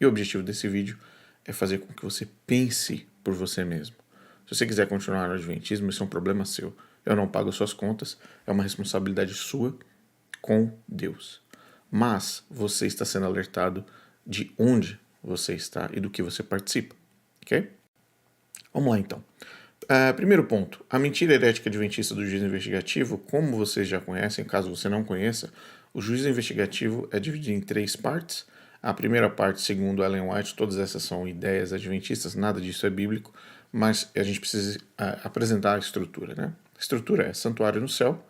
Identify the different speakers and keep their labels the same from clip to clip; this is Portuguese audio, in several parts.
Speaker 1: E o objetivo desse vídeo é fazer com que você pense por você mesmo. Se você quiser continuar no Adventismo, isso é um problema seu. Eu não pago suas contas, é uma responsabilidade sua com Deus. Mas você está sendo alertado de onde você está e do que você participa, ok? Vamos lá então. Primeiro ponto, a mentira herética adventista do juízo investigativo, como vocês já conhecem, caso você não conheça, o juízo investigativo é dividido em 3 partes. A primeira parte, segundo Ellen White, todas essas são ideias adventistas, nada disso é bíblico, mas a gente precisa apresentar a estrutura, né? A estrutura é santuário no céu,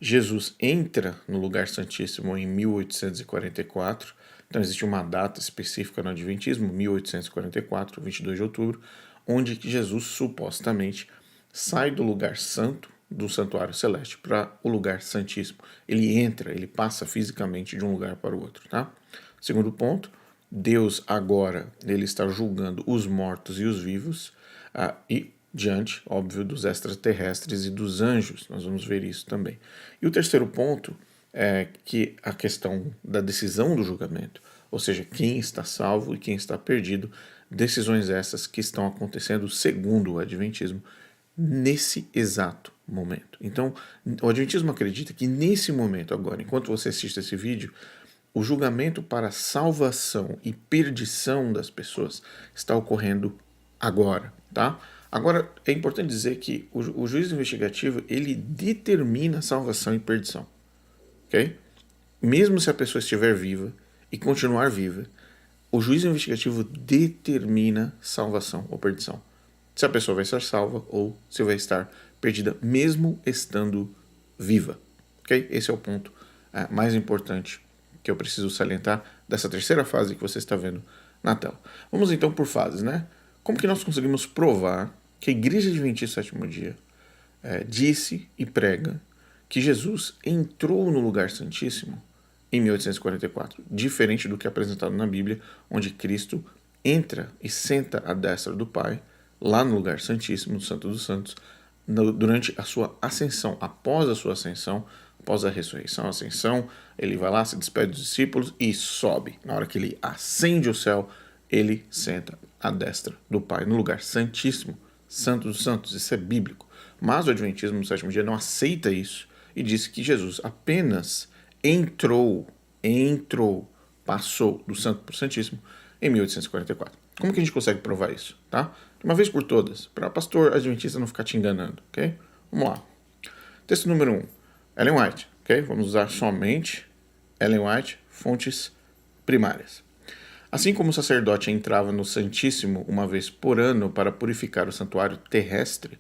Speaker 1: Jesus entra no lugar santíssimo em 1844, então existe uma data específica no Adventismo, 1844, 22 de outubro, onde Jesus supostamente sai do lugar santo, do santuário celeste, para o lugar santíssimo. Ele entra, ele passa fisicamente de um lugar para o outro, tá? Segundo ponto, Deus agora ele está julgando os mortos e os vivos, e diante, óbvio, dos extraterrestres e dos anjos. Nós vamos ver isso também. E o terceiro ponto é que a questão da decisão do julgamento, ou seja, quem está salvo e quem está perdido, decisões essas que estão acontecendo segundo o Adventismo nesse exato momento. Então, o Adventismo acredita que nesse momento agora, enquanto você assiste esse vídeo, o julgamento para salvação e perdição das pessoas está ocorrendo agora, tá? Agora, é importante dizer que o juízo investigativo, ele determina salvação e perdição, ok? Mesmo se a pessoa estiver viva e continuar viva, o juízo investigativo determina salvação ou perdição. Se a pessoa vai ser salva ou se vai estar perdida, mesmo estando viva, ok? Esse é o ponto mais importante que eu preciso salientar dessa terceira fase que você está vendo na tela. Vamos então por fases, né? Como que nós conseguimos provar que a Igreja Adventista do Sétimo Dia disse e prega que Jesus entrou no lugar santíssimo em 1844, diferente do que é apresentado na Bíblia, onde Cristo entra e senta à destra do Pai, lá no lugar santíssimo, no Santo dos Santos, durante a sua ascensão, após a sua ascensão, após a ressurreição, a ascensão, ele vai lá, se despede dos discípulos e sobe. Na hora que ele ascende ao céu, ele senta à destra do Pai, no lugar santíssimo, Santo dos Santos. Isso é bíblico. Mas o Adventismo do Sétimo Dia não aceita isso e diz que Jesus apenas entrou, passou do Santo para o Santíssimo em 1844. Como que a gente consegue provar isso, tá? De uma vez por todas, para o pastor adventista não ficar te enganando, ok? Vamos lá. Texto número 1. Ellen White, ok? Vamos usar somente Ellen White, fontes primárias. Assim como o sacerdote entrava no Santíssimo uma vez por ano para purificar o santuário terrestre,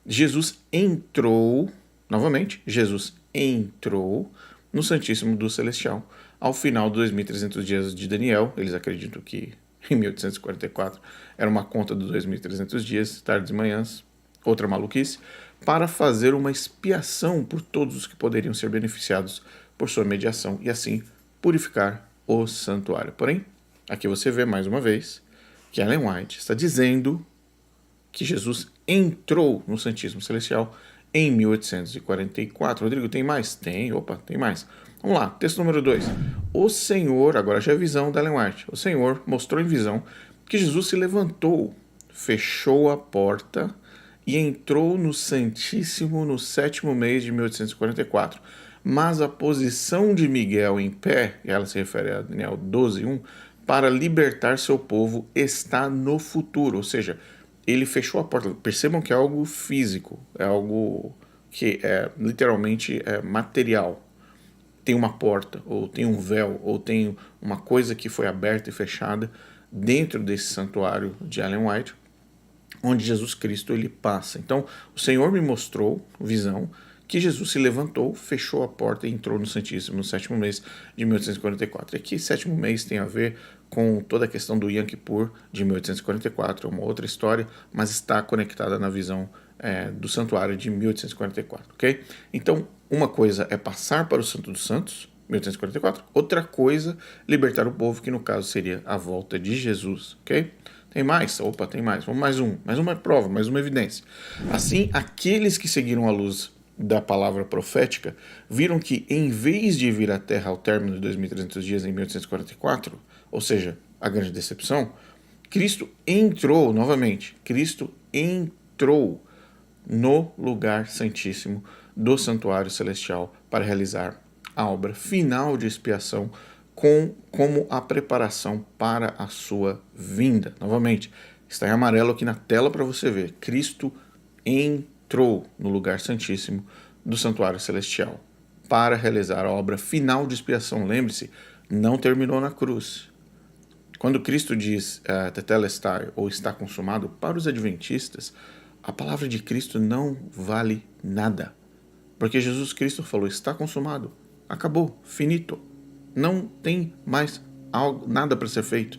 Speaker 1: Jesus entrou, novamente, Jesus entrou no Santíssimo do Celestial ao final dos 2.300 dias de Daniel. Eles acreditam que em 1844 era uma conta dos 2.300 dias, tardes e manhãs, outra maluquice, para fazer uma expiação por todos os que poderiam ser beneficiados por sua mediação e assim purificar o santuário. Porém, aqui você vê mais uma vez que Ellen White está dizendo que Jesus entrou no Santíssimo Celestial em 1844. Rodrigo, tem mais? Tem, tem mais. Vamos lá, texto número 2. O Senhor, agora já é a visão da Ellen White, o Senhor mostrou em visão que Jesus se levantou, fechou a porta e entrou no Santíssimo no 7º mês de 1844. Mas a posição de Miguel em pé, e ela se refere a Daniel 12:1, para libertar seu povo está no futuro. Ou seja, ele fechou a porta. Percebam que é algo físico, é algo que é literalmente material. Tem uma porta, ou tem um véu, ou tem uma coisa que foi aberta e fechada dentro desse santuário de Ellen White, onde Jesus Cristo ele passa. Então, o Senhor me mostrou, visão, que Jesus se levantou, fechou a porta e entrou no Santíssimo no 7º mês de 1844. Aqui, 7º mês tem a ver com toda a questão do Yom Kippur de 1844, é uma outra história, mas está conectada na visão do santuário de 1844, ok? Então, uma coisa é passar para o Santo dos Santos, 1844, outra coisa, libertar o povo, que no caso seria a volta de Jesus, ok? Tem mais? Opa, tem mais. Vamos mais uma prova, mais uma evidência. Assim, aqueles que seguiram a luz da palavra profética viram que, em vez de vir à Terra ao término de 2.300 dias em 1844, ou seja, a grande decepção? Cristo entrou, novamente, Cristo entrou no lugar santíssimo do santuário celestial para realizar a obra final de expiação como a preparação para a sua vinda. Novamente, está em amarelo aqui na tela para você ver. Cristo entrou no lugar santíssimo do santuário celestial para realizar a obra final de expiação. Lembre-se, não terminou na cruz. Quando Cristo diz tetelestai, ou está consumado, para os adventistas, a palavra de Cristo não vale nada. Porque Jesus Cristo falou, está consumado, acabou, finito. Não tem mais nada para ser feito.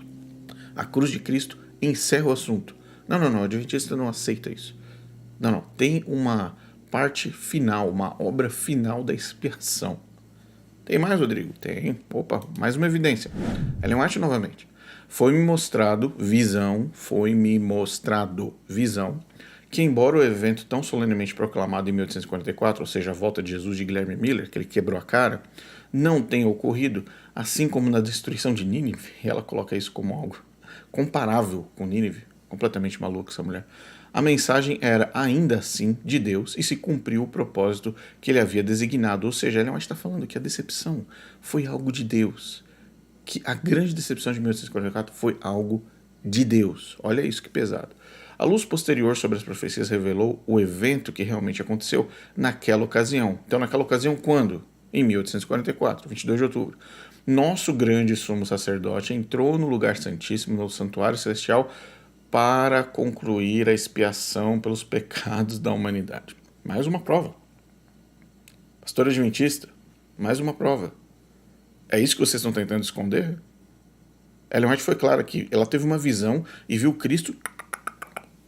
Speaker 1: A cruz de Cristo encerra o assunto. Não, o adventista não aceita isso. Não, tem uma parte final, uma obra final da expiação. Tem mais, Rodrigo? Tem. Opa, mais uma evidência. Ellen White novamente. Foi-me mostrado visão, que embora o evento tão solenemente proclamado em 1844, ou seja, a volta de Jesus de Guilherme Miller, que ele quebrou a cara, não tenha ocorrido, assim como na destruição de Nínive, e ela coloca isso como algo comparável com Nínive, completamente maluca essa mulher, a mensagem era ainda assim de Deus e se cumpriu o propósito que ele havia designado, ou seja, Ellen White está falando que a decepção foi algo de Deus, que a grande decepção de 1844 foi algo de Deus. Olha isso que pesado. A luz posterior sobre as profecias revelou o evento que realmente aconteceu naquela ocasião. Então, naquela ocasião, quando? Em 1844, 22 de outubro. Nosso grande sumo sacerdote entrou no lugar santíssimo, no santuário celestial, para concluir a expiação pelos pecados da humanidade. Mais uma prova. Pastor adventista, mais uma prova. É isso que vocês estão tentando esconder? Ellen White foi clara que ela teve uma visão e viu Cristo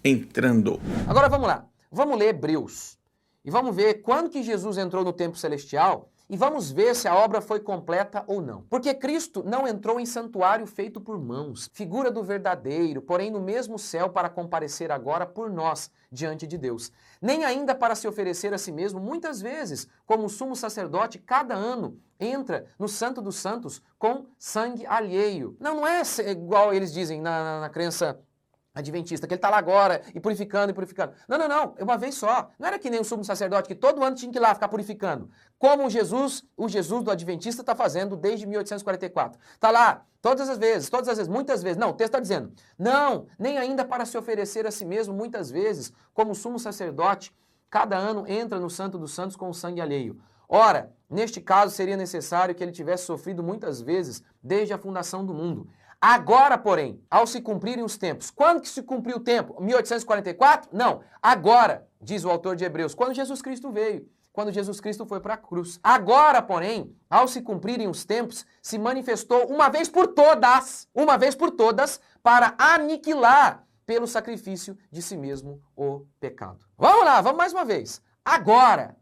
Speaker 1: entrando.
Speaker 2: Agora vamos lá. Vamos ler Hebreus. E vamos ver quando que Jesus entrou no templo celestial e vamos ver se a obra foi completa ou não. Porque Cristo não entrou em santuário feito por mãos, figura do verdadeiro, porém no mesmo céu para comparecer agora por nós diante de Deus. Nem ainda para se oferecer a si mesmo, muitas vezes, como sumo sacerdote, cada ano entra no Santo dos Santos com sangue alheio. Não é igual eles dizem na crença adventista, que ele está lá agora e purificando. Não, é uma vez só. Não era que nem o sumo sacerdote que todo ano tinha que ir lá ficar purificando. Como o Jesus do adventista está fazendo desde 1844. Está lá todas as vezes, muitas vezes. Não, o texto está dizendo, não, nem ainda para se oferecer a si mesmo muitas vezes, como o sumo sacerdote, cada ano entra no Santo dos Santos com o sangue alheio. Ora, neste caso seria necessário que ele tivesse sofrido muitas vezes desde a fundação do mundo. Agora, porém, ao se cumprirem os tempos, quando que se cumpriu o tempo? 1844? Não, agora, diz o autor de Hebreus, quando Jesus Cristo veio, quando Jesus Cristo foi para a cruz. Agora, porém, ao se cumprirem os tempos, se manifestou uma vez por todas, para aniquilar pelo sacrifício de si mesmo o pecado. Vamos lá, vamos mais uma vez. Agora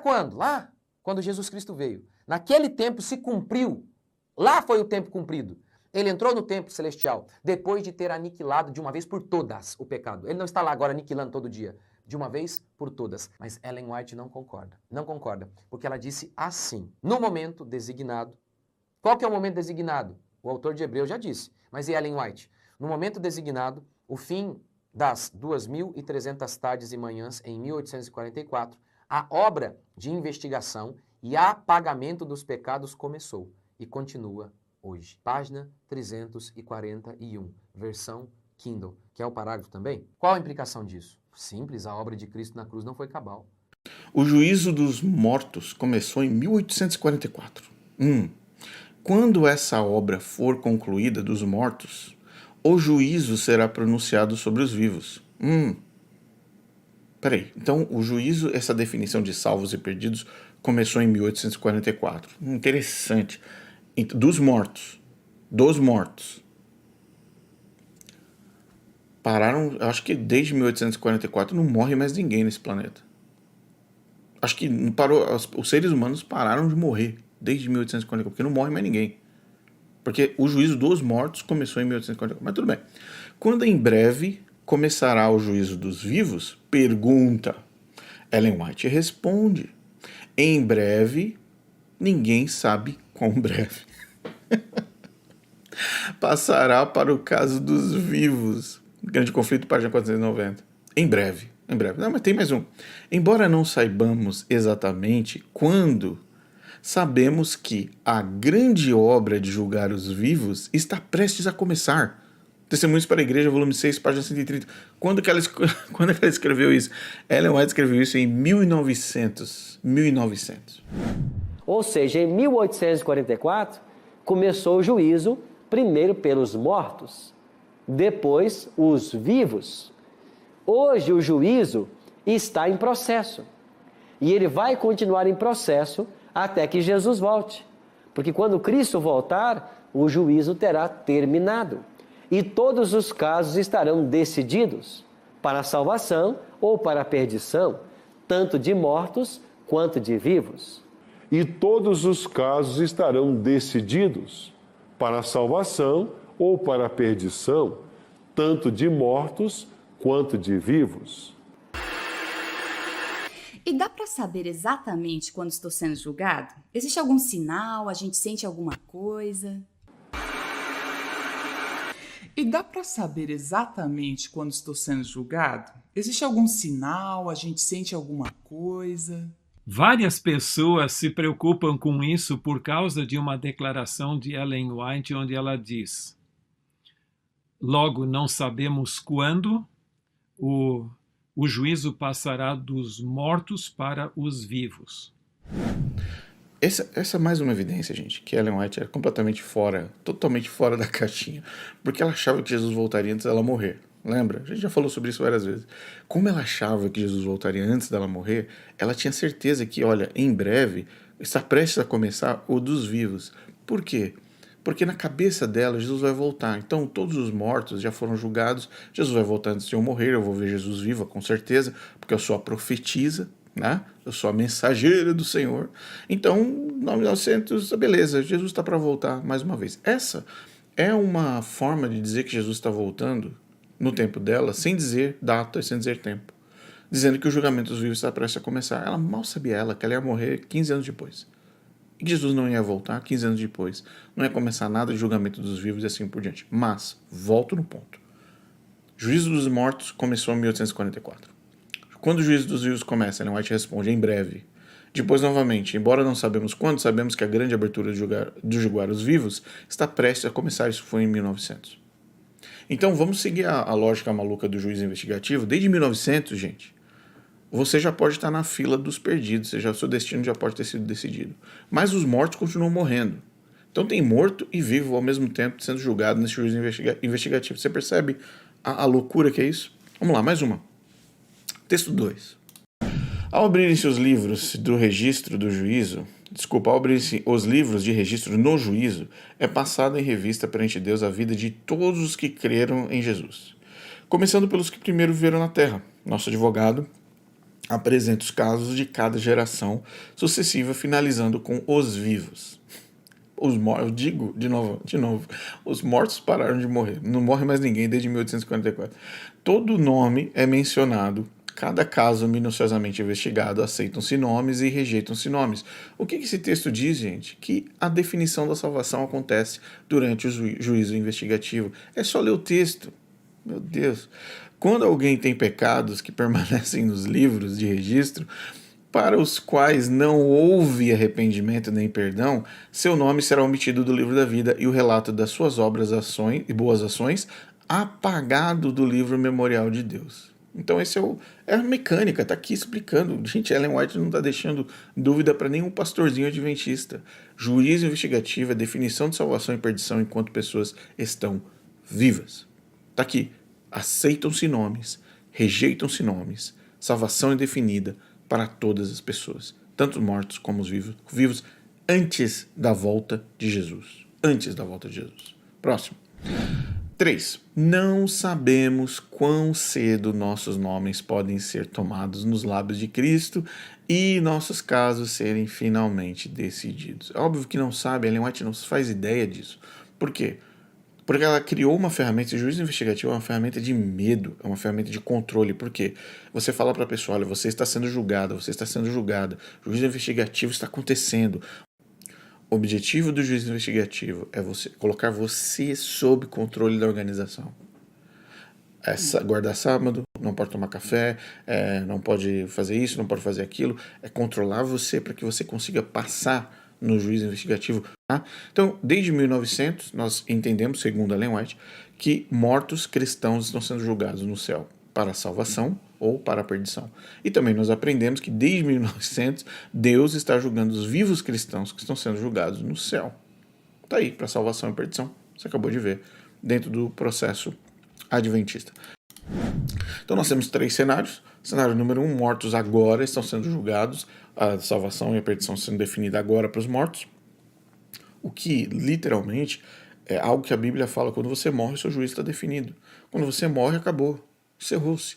Speaker 2: quando? Lá, quando Jesus Cristo veio. Naquele tempo se cumpriu, lá foi o tempo cumprido. Ele entrou no templo celestial depois de ter aniquilado de uma vez por todas o pecado. Ele não está lá agora aniquilando todo dia, de uma vez por todas. Mas Ellen White não concorda. Não concorda, porque ela disse assim, no momento designado. Qual que é o momento designado? O autor de Hebreus já disse. Mas e Ellen White? No momento designado, o fim das 2.300 tardes e manhãs em 1844, a obra de investigação e apagamento dos pecados começou e continua hoje. Página 341, versão Kindle, que é o parágrafo também. Qual a implicação disso? Simples, a obra de Cristo na cruz não foi cabal.
Speaker 1: O juízo dos mortos começou em 1844. Quando essa obra for concluída dos mortos, o juízo será pronunciado sobre os vivos. Peraí, então o juízo, essa definição de salvos e perdidos, começou em 1844. Interessante. Dos mortos. Pararam, acho que desde 1844 não morre mais ninguém nesse planeta. Acho que os seres humanos pararam de morrer desde 1844, porque não morre mais ninguém. Porque o juízo dos mortos começou em 1844. Mas tudo bem. Quando em breve começará o juízo dos vivos? Pergunta. Ellen White responde. Em breve, ninguém sabe quão breve. passará para o caso dos vivos. Grande conflito, página 490. Em breve, em breve. Não, mas tem mais um. Embora não saibamos exatamente quando, sabemos que a grande obra de julgar os vivos está prestes a começar. Testemunhos para a Igreja, volume 6, página 130. Quando que ela escreveu isso? Ellen White escreveu isso em 1900. 1900.
Speaker 3: Ou seja, em 1844, começou o juízo, primeiro pelos mortos, depois os vivos. Hoje o juízo está em processo. E ele vai continuar em processo até que Jesus volte. Porque quando Cristo voltar, o juízo terá terminado. E todos os casos estarão decididos para a salvação ou para a perdição, tanto de mortos quanto de vivos.
Speaker 4: E todos os casos estarão decididos para a salvação ou para a perdição, tanto de mortos quanto de vivos.
Speaker 5: E dá para saber exatamente quando estou sendo julgado? Existe algum sinal? A gente sente alguma coisa?
Speaker 6: E dá para saber exatamente quando estou sendo julgado? Existe algum sinal? A gente sente alguma coisa?
Speaker 7: Várias pessoas se preocupam com isso por causa de uma declaração de Ellen White, onde ela diz: logo não sabemos quando o juízo passará dos mortos para os vivos.
Speaker 1: Essa é mais uma evidência, gente, que Ellen White era completamente fora, totalmente fora da caixinha, porque ela achava que Jesus voltaria antes dela morrer. Lembra? A gente já falou sobre isso várias vezes. Como ela achava que Jesus voltaria antes dela morrer, ela tinha certeza que, olha, em breve, está prestes a começar o dos vivos. Por quê? Porque na cabeça dela, Jesus vai voltar. Então, todos os mortos já foram julgados. Jesus vai voltar antes de eu morrer. Eu vou ver Jesus viva, com certeza, porque eu sou a profetisa, né? Eu sou a mensageira do Senhor. Então, 1900, beleza, Jesus está para voltar mais uma vez. Essa é uma forma de dizer que Jesus está voltando no tempo dela, sem dizer data, sem dizer tempo. Dizendo que o julgamento dos vivos está prestes a começar. Ela mal sabia que ela ia morrer 15 anos depois. E que Jesus não ia voltar 15 anos depois. Não ia começar nada de julgamento dos vivos e assim por diante. Mas, volto no ponto. Juízo dos mortos começou em 1844. Quando o juízo dos vivos começa, Ellen White responde: em breve. Depois, novamente, embora não sabemos quando, sabemos que a grande abertura de julgar os vivos está prestes a começar. Isso foi em 1900. Então, vamos seguir a lógica maluca do juiz investigativo. Desde 1900, gente, você já pode estar na fila dos perdidos, o seu destino já pode ter sido decidido. Mas os mortos continuam morrendo. Então tem morto e vivo ao mesmo tempo sendo julgado nesse juízo investigativo. Você percebe a loucura que é isso? Vamos lá, mais uma. Texto 2. Ao abrirem-se os livros do registro do juízo, ao abrirem-se os livros de registro no juízo, é passada em revista perante Deus a vida de todos os que creram em Jesus. Começando pelos que primeiro viveram na terra. Nosso advogado apresenta os casos de cada geração sucessiva, finalizando com os vivos. Eu digo de novo, os mortos pararam de morrer. Não morre mais ninguém desde 1844. Todo nome é mencionado. Cada caso minuciosamente investigado, aceitam-se nomes e rejeitam-se nomes. O que esse texto diz, gente? Que a definição da salvação acontece durante o juízo investigativo. É só ler o texto. Meu Deus. Quando alguém tem pecados que permanecem nos livros de registro, para os quais não houve arrependimento nem perdão, seu nome será omitido do livro da vida e o relato das suas obras e boas ações apagado do livro memorial de Deus. Então esse é a mecânica, está aqui explicando. Gente, Ellen White não está deixando dúvida para nenhum pastorzinho adventista. Juízo investigativo é definição de salvação e perdição enquanto pessoas estão vivas. Está aqui. Aceitam-se nomes, rejeitam-se nomes. Salvação é definida para todas as pessoas, tanto os mortos como os vivos, antes da volta de Jesus. Antes da volta de Jesus. Próximo. 3. Não sabemos quão cedo nossos nomes podem ser tomados nos lábios de Cristo e nossos casos serem finalmente decididos. É óbvio que não sabe, Ellen White não faz ideia disso. Por quê? Porque ela criou uma ferramenta, o juízo investigativo é uma ferramenta de medo, é uma ferramenta de controle. Por quê? Você fala para a pessoa: olha, você está sendo julgada, você está sendo julgada, o juízo investigativo está acontecendo. O objetivo do juízo investigativo é colocar você sob controle da organização. Guardar sábado, não pode tomar café, não pode fazer isso, não pode fazer aquilo. É controlar você para que você consiga passar no juízo investigativo. Tá? Então, desde 1900, nós entendemos, segundo Ellen White, que mortos cristãos estão sendo julgados no céu para a salvação ou para a perdição. E também nós aprendemos que desde 1900, Deus está julgando os vivos cristãos que estão sendo julgados no céu. Está aí, para salvação e perdição. Você acabou de ver, dentro do processo adventista. Então nós temos 3 cenários. Cenário número 1, mortos agora estão sendo julgados, a salvação e a perdição sendo definida agora para os mortos. O que, literalmente, é algo que a Bíblia fala: quando você morre, o seu juízo está definido. Quando você morre, acabou, encerrou-se.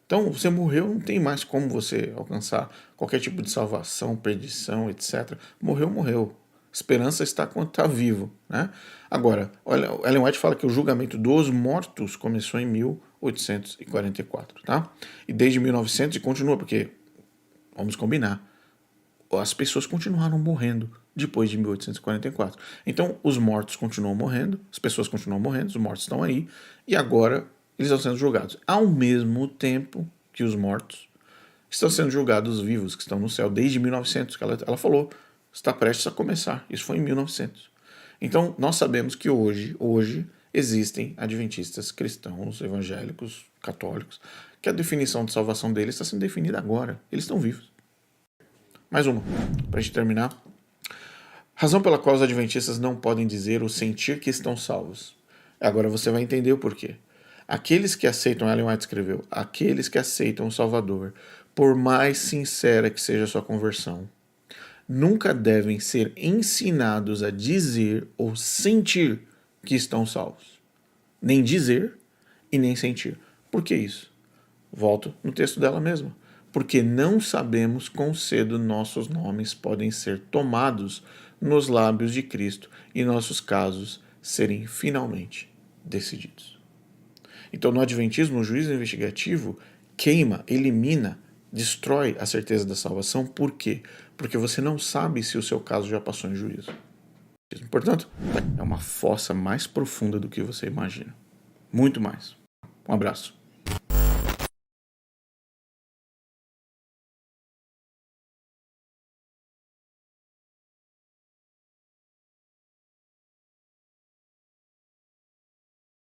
Speaker 1: Então, você morreu, não tem mais como você alcançar qualquer tipo de salvação, perdição, etc. Morreu, morreu. Esperança está quando está vivo, né? Agora, olha, Ellen White fala que o julgamento dos mortos começou em 1844, tá? E desde 1900 e continua, porque, vamos combinar, as pessoas continuaram morrendo depois de 1844. Então, os mortos continuam morrendo, as pessoas continuam morrendo, os mortos estão aí, e agora eles estão sendo julgados. Ao mesmo tempo que os mortos estão sendo julgados os vivos, que estão no céu, desde 1900, que ela falou, está prestes a começar. Isso foi em 1900. Então, nós sabemos que hoje existem adventistas cristãos, evangélicos, católicos, que a definição de salvação deles está sendo definida agora. Eles estão vivos. Mais uma, para a gente terminar. Razão pela qual os adventistas não podem dizer ou sentir que estão salvos. Agora você vai entender o porquê. Aqueles que aceitam, Ellen White escreveu, aqueles que aceitam o Salvador, por mais sincera que seja a sua conversão, nunca devem ser ensinados a dizer ou sentir que estão salvos. Nem dizer e nem sentir. Por que isso? Volto no texto dela mesma. Porque não sabemos quão cedo nossos nomes podem ser tomados nos lábios de Cristo e nossos casos serem finalmente decididos. Então, no Adventismo, o juízo investigativo queima, elimina, destrói a certeza da salvação. Por quê? Porque você não sabe se o seu caso já passou em juízo. Portanto, é uma fossa mais profunda do que você imagina. Muito mais. Um abraço.